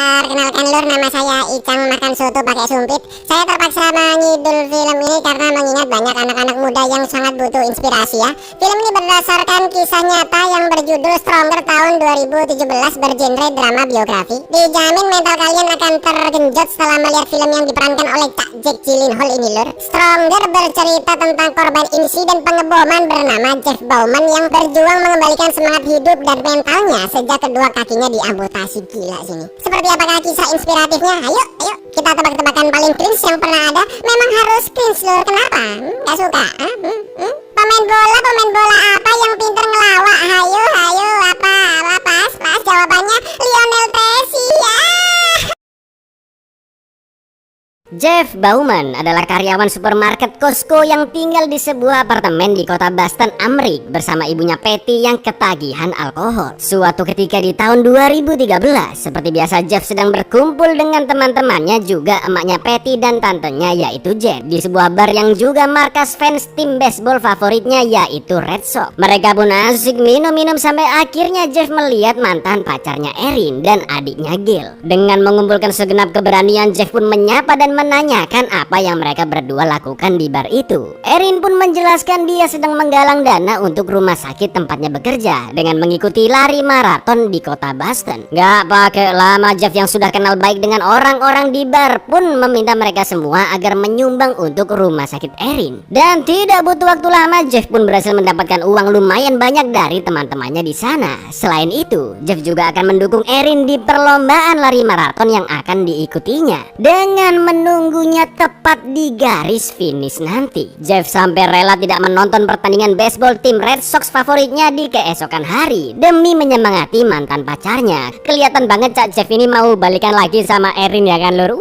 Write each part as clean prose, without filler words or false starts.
Perkenalkan lur, nama saya Icang makan soto pakai sumpit. Saya terpaksa mengidul film ini karena mengingat banyak anak-anak muda yang sangat butuh inspirasi ya. Film ini berdasarkan kisah nyata yang berjudul Stronger tahun 2017 bergenre drama biografi. Dijamin mental kalian akan tergenjot setelah melihat film yang diperankan oleh Cak Jake Gyllenhaal ini lur. Stronger bercerita tentang korban insiden pengeboman bernama Jeff Bauman yang berjuang mengembalikan semangat hidup dan mentalnya sejak kedua kakinya diamputasi. Gila sini. Seperti apakah kisah inspiratifnya? Ayo kita tebak-tebakan paling cringe yang pernah ada. Memang harus cringe lur, kenapa? Gak suka? Pemain bola apa yang pinter ngelawak? Hayo apa pas jawabannya Lionel Messi ya. Jeff Bauman adalah karyawan supermarket Costco yang tinggal di sebuah apartemen di kota Boston, Amerika bersama ibunya Patty yang ketagihan alkohol. Suatu ketika di tahun 2013, seperti biasa Jeff sedang berkumpul dengan teman-temannya, juga emaknya Patty dan tantenya yaitu Jen, di sebuah bar yang juga markas fans tim baseball favoritnya yaitu Red Sox. Mereka pun asik minum-minum sampai akhirnya Jeff melihat mantan pacarnya Erin dan adiknya Gil. Dengan mengumpulkan segenap keberanian, Jeff pun menyapa dan menanyakan apa yang mereka berdua lakukan di bar itu. Erin pun menjelaskan dia sedang menggalang dana untuk rumah sakit tempatnya bekerja dengan mengikuti lari maraton di kota Boston. Gak pakai lama, Jeff yang sudah kenal baik dengan orang-orang di bar pun meminta mereka semua agar menyumbang untuk rumah sakit Erin. Dan tidak butuh waktu lama, Jeff pun berhasil mendapatkan uang lumayan banyak dari teman-temannya di sana. Selain itu, Jeff juga akan mendukung Erin di perlombaan lari maraton yang akan diikutinya dengan menunggunya tepat di garis finish nanti. Jeff sampai rela tidak menonton pertandingan baseball tim Red Sox favoritnya di keesokan hari demi menyemangati mantan pacarnya. Kelihatan banget Cak Jeff ini mau balikan lagi sama Erin ya kan lur.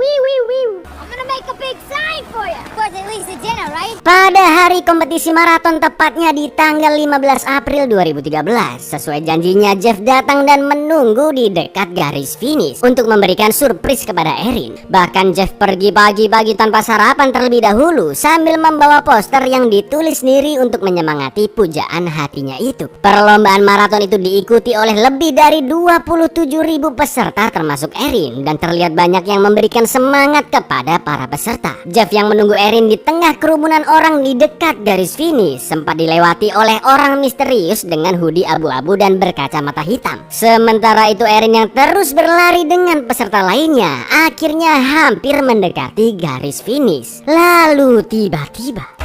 Pada hari kompetisi maraton, tepatnya di tanggal 15 April 2013, sesuai janjinya Jeff datang dan menunggu di dekat garis finish untuk memberikan surprise kepada Erin. Bahkan Jeff pergi pagi-pagi tanpa sarapan terlebih dahulu sambil membawa poster yang ditulis sendiri untuk menyemangati pujaan hatinya itu. Perlombaan maraton itu diikuti oleh lebih dari 27.000 peserta termasuk Erin, dan terlihat banyak yang memberikan semangat kepada para peserta. Jeff yang menunggu Erin di tengah kerumunan orang di dekat garis finish sempat dilewati oleh orang misterius dengan hoodie abu-abu dan berkacamata hitam. Sementara itu Erin yang terus berlari dengan peserta lainnya akhirnya hampir mendekati garis finish. Lalu tiba-tiba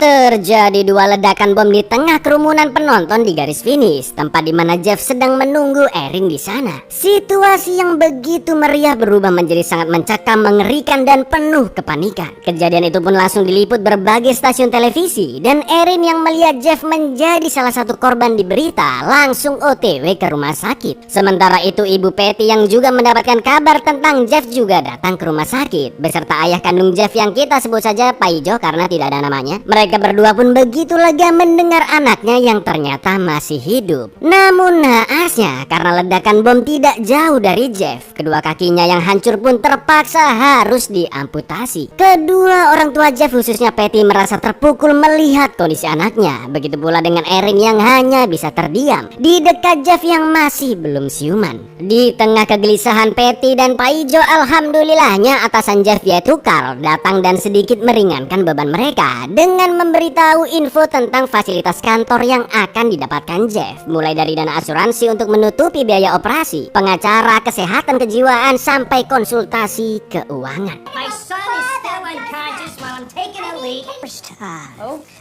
terjadi dua ledakan bom di tengah kerumunan penonton di garis finish, tempat di mana Jeff sedang menunggu Erin di sana. Situasi yang begitu meriah berubah menjadi sangat mencekam, mengerikan, dan penuh kepanikan. Kejadian itu pun langsung diliput berbagai stasiun televisi, dan Erin yang melihat Jeff menjadi salah satu korban di berita langsung OTW ke rumah sakit. Sementara itu ibu Patty yang juga mendapatkan kabar tentang Jeff juga datang ke rumah sakit beserta ayah kandung Jeff yang kita sebut saja Paijo karena tidak ada namanya. Mereka berdua pun begitu lega mendengar anaknya yang ternyata masih hidup. Namun naasnya karena ledakan bom tidak jauh dari Jeff, kedua kakinya yang hancur pun terpaksa harus diamputasi. Kedua orang tua Jeff khususnya Patty merasa terpukul melihat kondisi anaknya. Begitu pula dengan Erin yang hanya bisa terdiam di dekat Jeff yang masih belum siuman. Di tengah kegelisahan Patty dan Paijo, alhamdulillahnya atasan Jeff yaitu Carl datang dan sedikit meringankan beban mereka dengan memberitahu info tentang fasilitas kantor yang akan didapatkan Jeff, mulai dari dana asuransi untuk menutupi biaya operasi, pengacara, kesehatan kejiwaan, sampai konsultasi keuangan. My son is still unconscious while I'm taking a leak.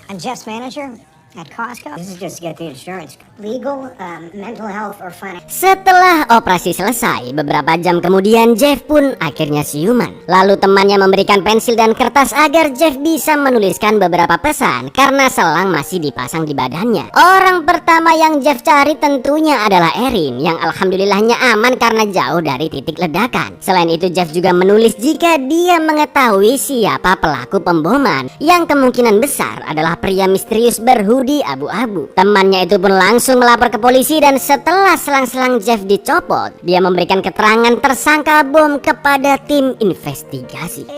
I'm Jeff's manager at Costco. This is just to get the insurance. Legal, mental health, or finance. Setelah operasi selesai, beberapa jam kemudian Jeff pun akhirnya siuman. Lalu temannya memberikan pensil dan kertas agar Jeff bisa menuliskan beberapa pesan karena selang masih dipasang di badannya. Orang pertama yang Jeff cari tentunya adalah Erin yang alhamdulillahnya aman karena jauh dari titik ledakan. Selain itu Jeff juga menulis jika dia mengetahui siapa pelaku pemboman, yang kemungkinan besar adalah pria misterius berhoodie mengemudi abu-abu. Temannya itu pun langsung melapor ke polisi dan setelah selang-selang Jeff dicopot, dia memberikan keterangan tersangka bom kepada tim investigasi.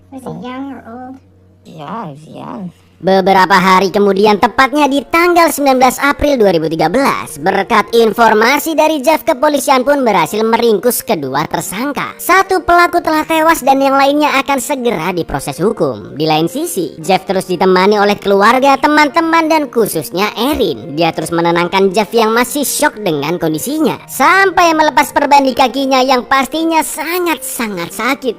Was he young or old? Yeah, he's young. Beberapa hari kemudian, tepatnya di tanggal 19 April 2013, berkat informasi dari Jeff, kepolisian pun berhasil meringkus kedua tersangka. Satu pelaku telah tewas dan yang lainnya akan segera diproses hukum. Di lain sisi, Jeff terus ditemani oleh keluarga, teman-teman, dan khususnya Erin. Dia terus menenangkan Jeff yang masih syok dengan kondisinya, sampai melepas perban di kakinya yang pastinya sangat-sangat sakit.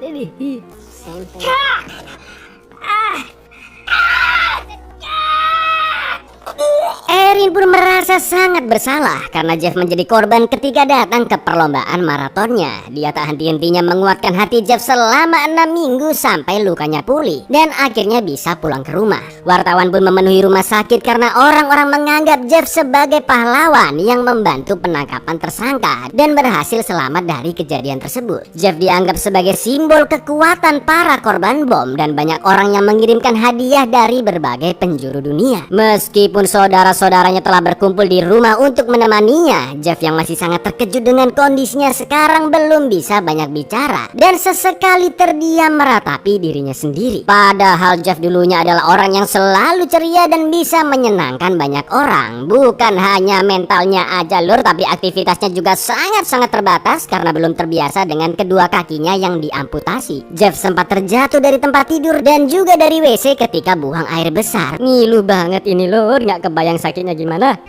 Erin pun merasa sangat bersalah karena Jeff menjadi korban ketika datang ke perlombaan maratonnya. Dia tak henti-hentinya menguatkan hati Jeff selama 6 minggu sampai lukanya pulih dan akhirnya bisa pulang ke rumah. Wartawan pun memenuhi rumah sakit karena orang-orang menganggap Jeff sebagai pahlawan yang membantu penangkapan tersangka dan berhasil selamat dari kejadian tersebut. Jeff dianggap sebagai simbol kekuatan para korban bom dan banyak orang yang mengirimkan hadiah dari berbagai penjuru dunia. Meskipun saudara-saudaranya telah berkumpul di rumah untuk menemaninya, Jeff yang masih sangat terkejut dengan kondisinya sekarang belum bisa banyak bicara dan sesekali terdiam meratapi dirinya sendiri. Padahal Jeff dulunya adalah orang yang selalu ceria dan bisa menyenangkan banyak orang. Bukan hanya mentalnya aja lur, tapi aktivitasnya juga sangat-sangat terbatas karena belum terbiasa dengan kedua kakinya yang diamputasi. Jeff sempat terjatuh dari tempat tidur dan juga dari WC ketika buang air besar. Ngilu banget ini lur, nggak kebayang sakitnya gimana.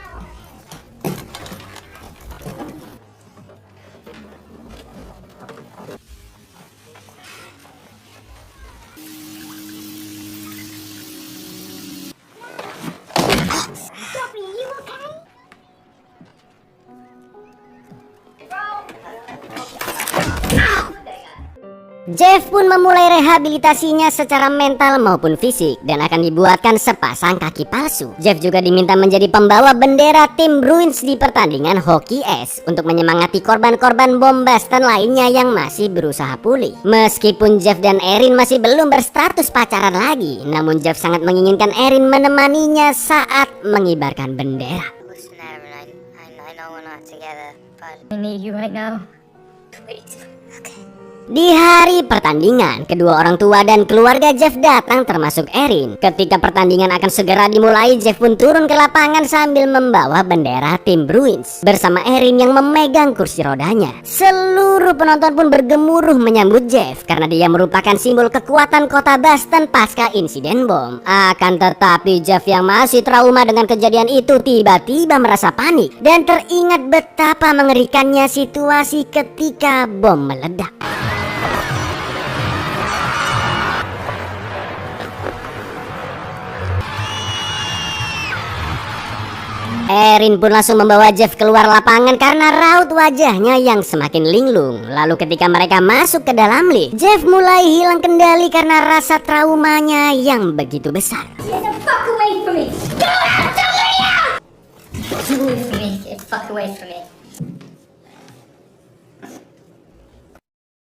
Jeff pun memulai rehabilitasinya secara mental maupun fisik dan akan dibuatkan sepasang kaki palsu. Jeff juga diminta menjadi pembawa bendera tim Bruins di pertandingan hoki es untuk menyemangati korban-korban bom Boston lainnya yang masih berusaha pulih. Meskipun Jeff dan Erin masih belum berstatus pacaran lagi, namun Jeff sangat menginginkan Erin menemaninya saat mengibarkan bendera. Listen, Erin, I know we're not together, but I need you right now. please. Okay. Di hari pertandingan, kedua orang tua dan keluarga Jeff datang termasuk Erin. Ketika pertandingan akan segera dimulai, Jeff pun turun ke lapangan sambil membawa bendera tim Bruins bersama Erin yang memegang kursi rodanya. Seluruh penonton pun bergemuruh menyambut Jeff karena dia merupakan simbol kekuatan kota Boston pasca insiden bom. Akan tetapi Jeff yang masih trauma dengan kejadian itu tiba-tiba merasa panik dan teringat betapa mengerikannya situasi ketika bom meledak. Erin pun langsung membawa Jeff keluar lapangan karena raut wajahnya yang semakin linglung. Lalu ketika mereka masuk ke dalam lift, Jeff mulai hilang kendali karena rasa traumanya yang begitu besar. Get the fuck away from me! Get away from me! Get the fuck away from me!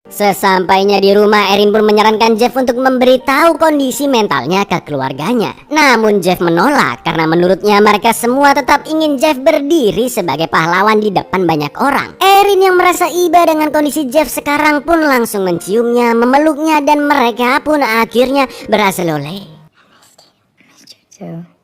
Sesampainya di rumah, Erin pun menyarankan Jeff untuk memberitahu kondisi mentalnya ke keluarganya. Namun Jeff menolak karena menurutnya mereka semua tetap ingin Jeff berdiri sebagai pahlawan di depan banyak orang. Erin yang merasa iba dengan kondisi Jeff sekarang pun langsung menciumnya, memeluknya, dan mereka pun akhirnya berhasil oleh. Too.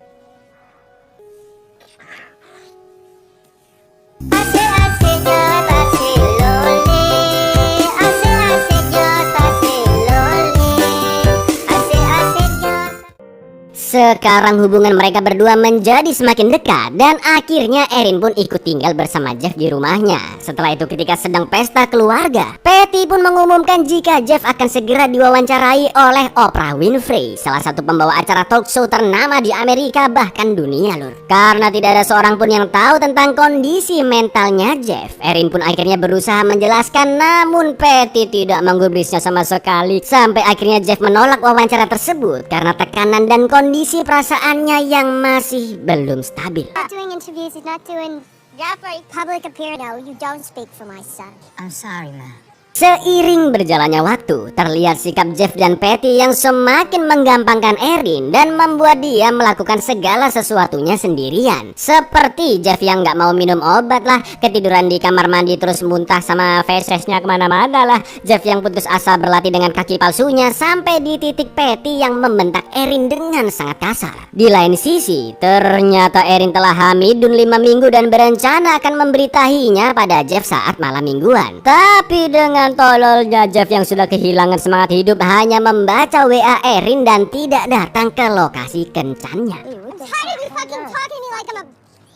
Sekarang hubungan mereka berdua menjadi semakin dekat dan akhirnya Erin pun ikut tinggal bersama Jeff di rumahnya. Setelah itu ketika sedang pesta keluarga, Patty pun mengumumkan jika Jeff akan segera diwawancarai oleh Oprah Winfrey, salah satu pembawa acara talk show ternama di Amerika bahkan dunia lur. Karena tidak ada seorang pun yang tahu tentang kondisi mentalnya Jeff, Erin pun akhirnya berusaha menjelaskan, namun Patty tidak menggubrisnya sama sekali. Sampai akhirnya Jeff menolak wawancara tersebut karena tekanan dan kondisi perasaannya yang masih belum stabil. Not doing interviews, he's not doing public appearance. No, you don't speak for my son. I'm sorry, Ma. Seiring berjalannya waktu, terlihat sikap Jeff dan Patty yang semakin menggampangkan Erin dan membuat dia melakukan segala sesuatunya sendirian. Seperti Jeff yang nggak mau minum obat lah, ketiduran di kamar mandi terus muntah sama fesesnya kemana-mana lah. Jeff yang putus asa berlatih dengan kaki palsunya, sampai di titik Patty yang membentak Erin dengan sangat kasar. Di lain sisi, ternyata Erin telah hamidun 5 minggu dan berencana akan memberitahinya pada Jeff saat malam mingguan. Tapi dengan tololnya Jeff yang sudah kehilangan semangat hidup hanya membaca WA Erin dan tidak datang ke lokasi kencannya. Tired of you fucking talking to me like I'm a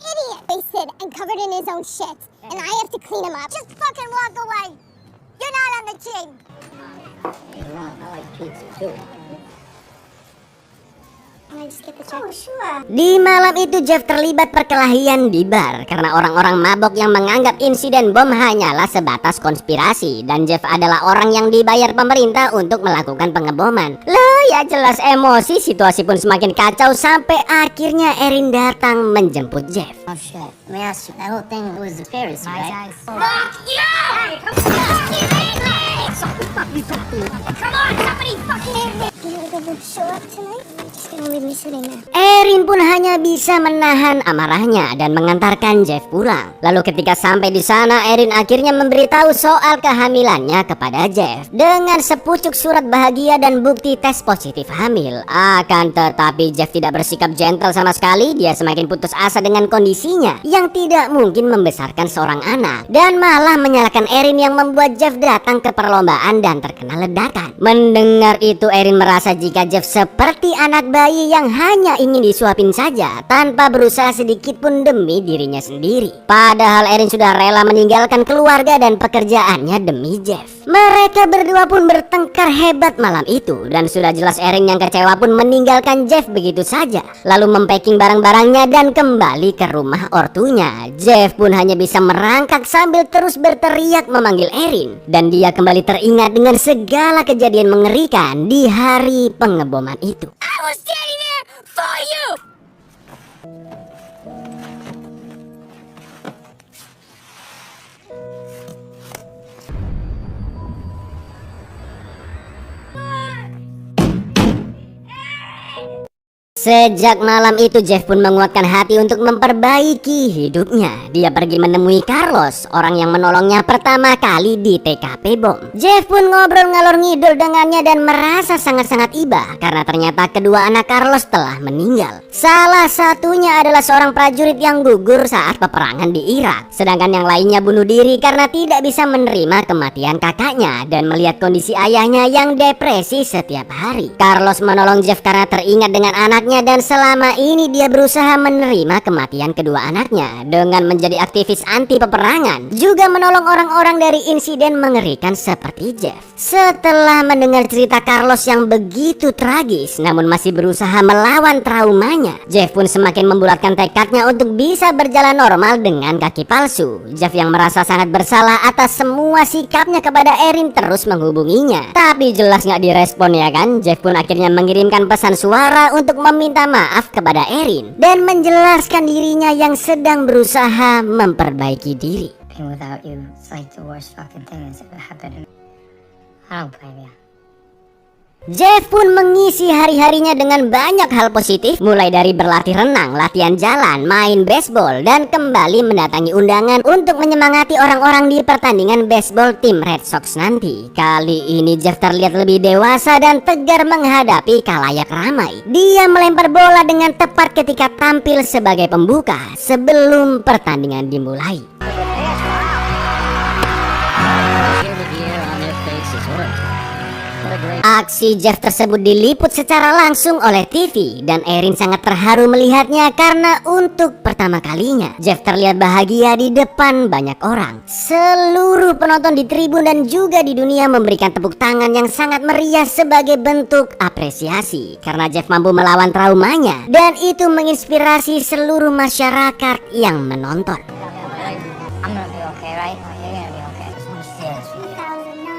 idiot. Wasted and covered in his own shit. And I have to clean him up. Just fucking walk away. You're not on the team. Oh, sure. Di malam itu Jeff terlibat perkelahian di bar karena orang-orang mabok yang menganggap insiden bom hanyalah sebatas konspirasi dan Jeff adalah orang yang dibayar pemerintah untuk melakukan pengeboman. Lah ya jelas emosi, situasi pun semakin kacau sampai akhirnya Erin datang menjemput Jeff. Oh shit. Let me ask you, that whole thing was a conspiracy, right? Fuck you! Come on, somebody fucking hit me! You gonna show up tonight? Just gonna leave me sitting there. Erin pun hanya bisa menahan amarahnya dan mengantarkan Jeff pulang. Lalu ketika sampai di sana, Erin akhirnya memberitahu soal kehamilannya kepada Jeff dengan sepucuk surat bahagia dan bukti tes positif hamil. Akan tetapi Jeff tidak bersikap gentle sama sekali. Dia semakin putus asa dengan kondisinya yang tidak mungkin membesarkan seorang anak dan malah menyalahkan Erin yang membuat Jeff datang ke perlombaan dan terkena ledakan. Mendengar itu, Erin merasa jika Jeff seperti anak bayi yang hanya ingin disuapin saja tanpa berusaha sedikit pun demi dirinya sendiri. Padahal Erin sudah rela meninggalkan keluarga dan pekerjaannya demi Jeff. Mereka berdua pun bertengkar hebat malam itu dan sudah jelas Erin yang kecewa pun meninggalkan Jeff begitu saja, lalu mempacking barang-barangnya dan kembali ke rumah ortunya. Jeff pun hanya bisa merangkak sambil terus berteriak memanggil Erin dan dia kembali teringat dengan segala kejadian mengerikan di hari pengeboman itu. I was standing there for you! Sejak malam itu Jeff pun menguatkan hati untuk memperbaiki hidupnya. Dia pergi menemui Carlos, orang yang menolongnya pertama kali di TKP bom. Jeff pun ngobrol ngalor ngidul dengannya dan merasa sangat-sangat iba karena ternyata kedua anak Carlos telah meninggal. Salah satunya adalah seorang prajurit yang gugur saat peperangan di Irak, sedangkan yang lainnya bunuh diri karena tidak bisa menerima kematian kakaknya dan melihat kondisi ayahnya yang depresi setiap hari. Carlos menolong Jeff karena teringat dengan anaknya dan selama ini dia berusaha menerima kematian kedua anaknya dengan menjadi aktivis anti peperangan, juga menolong orang-orang dari insiden mengerikan seperti Jeff. Setelah mendengar cerita Carlos yang begitu tragis namun masih berusaha melawan traumanya, Jeff pun semakin membulatkan tekadnya untuk bisa berjalan normal dengan kaki palsu. Jeff yang merasa sangat bersalah atas semua sikapnya kepada Erin terus menghubunginya, tapi jelas nggak direspon ya kan. Jeff pun akhirnya mengirimkan pesan suara untuk minta maaf kepada Erin dan menjelaskan dirinya yang sedang berusaha memperbaiki diri. Being without you, it's like the worst fucking thing that's ever happened. I don't blame you. Jeff pun mengisi hari-harinya dengan banyak hal positif, mulai dari berlatih renang, latihan jalan, main baseball, dan kembali mendatangi undangan untuk menyemangati orang-orang di pertandingan baseball tim Red Sox nanti. Kali ini Jeff terlihat lebih dewasa dan tegar menghadapi khalayak ramai. Dia melempar bola dengan tepat ketika tampil sebagai pembuka sebelum pertandingan dimulai. Aksi Jeff tersebut diliput secara langsung oleh TV dan Erin sangat terharu melihatnya karena untuk pertama kalinya Jeff terlihat bahagia di depan banyak orang. Seluruh penonton di tribun dan juga di dunia memberikan tepuk tangan yang sangat meriah sebagai bentuk apresiasi karena Jeff mampu melawan traumanya dan itu menginspirasi seluruh masyarakat yang menonton. I'm gonna be okay, right? You're gonna be okay. I just want to say this for you. 2009.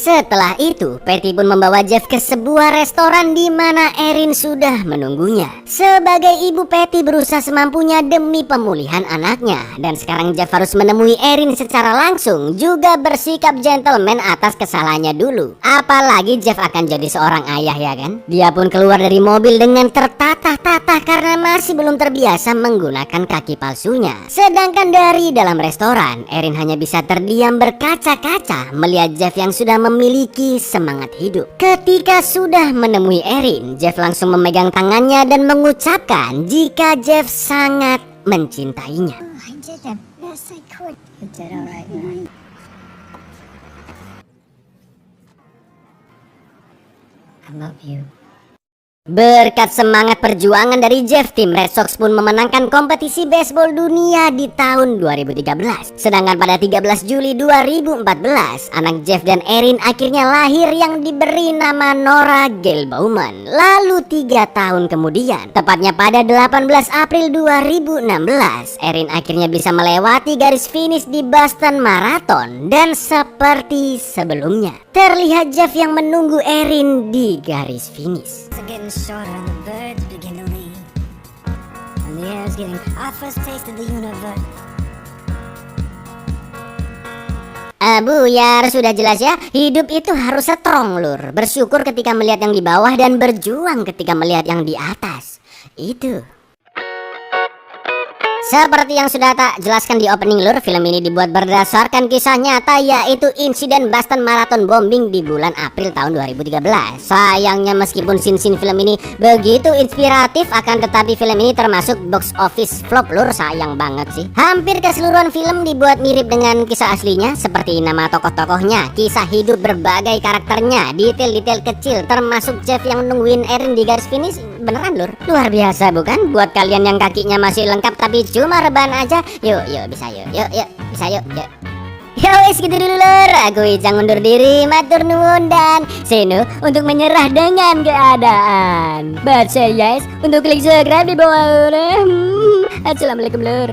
Setelah itu, Patty pun membawa Jeff ke sebuah restoran di mana Erin sudah menunggunya. Sebagai ibu, Patty berusaha semampunya demi pemulihan anaknya. Dan sekarang Jeff harus menemui Erin secara langsung, juga bersikap gentleman atas kesalahannya dulu. Apalagi Jeff akan jadi seorang ayah, ya kan? Dia pun keluar dari mobil dengan tertatah-tatah karena masih belum terbiasa menggunakan kaki palsunya. Sedangkan dari dalam restoran, Erin hanya bisa terdiam berkaca-kaca melihat Jeff yang sudah memiliki semangat hidup. Ketika sudah menemui Erin, Jeff langsung memegang tangannya dan mengucapkan jika Jeff sangat mencintainya. Oh, I did the best I could. You did alright, man. I love you. Berkat semangat perjuangan dari Jeff, tim Red Sox pun memenangkan kompetisi baseball dunia di tahun 2013. Sedangkan pada 13 Juli 2014, anak Jeff dan Erin akhirnya lahir yang diberi nama Nora Gail Bowman. Lalu 3 tahun kemudian, tepatnya pada 18 April 2016, Erin akhirnya bisa melewati garis finish di Boston Marathon. Dan seperti sebelumnya, terlihat Jeff yang menunggu Erin di garis finish. It's getting shorter and the birds begin to leave. And the air's getting our first taste of the universe. Buyar, sudah jelas ya, hidup itu harus strong lur. Bersyukur ketika melihat yang di bawah dan berjuang ketika melihat yang di atas. Itu. Seperti yang sudah tak jelaskan di opening lur, film ini dibuat berdasarkan kisah nyata, yaitu insiden Boston Marathon bombing di bulan April tahun 2013. Sayangnya meskipun scene-scene film ini begitu inspiratif, akan tetapi film ini termasuk box office flop lur, sayang banget sih. Hampir keseluruhan film dibuat mirip dengan kisah aslinya, seperti nama tokoh-tokohnya, kisah hidup berbagai karakternya, detail-detail kecil, termasuk Jeff yang nungguin Erin di garis finish. Beneran lur, luar biasa bukan? Buat kalian yang kakinya masih lengkap tapi cuma rebahan aja, yuk bisa yuk bisa yuk. Ya wes gitu dulu lur, aku Ijang undur diri, matur nuwun dan seno untuk menyerah dengan keadaan. But say yes untuk klik subscribe di bawah. Assalamualaikum lur.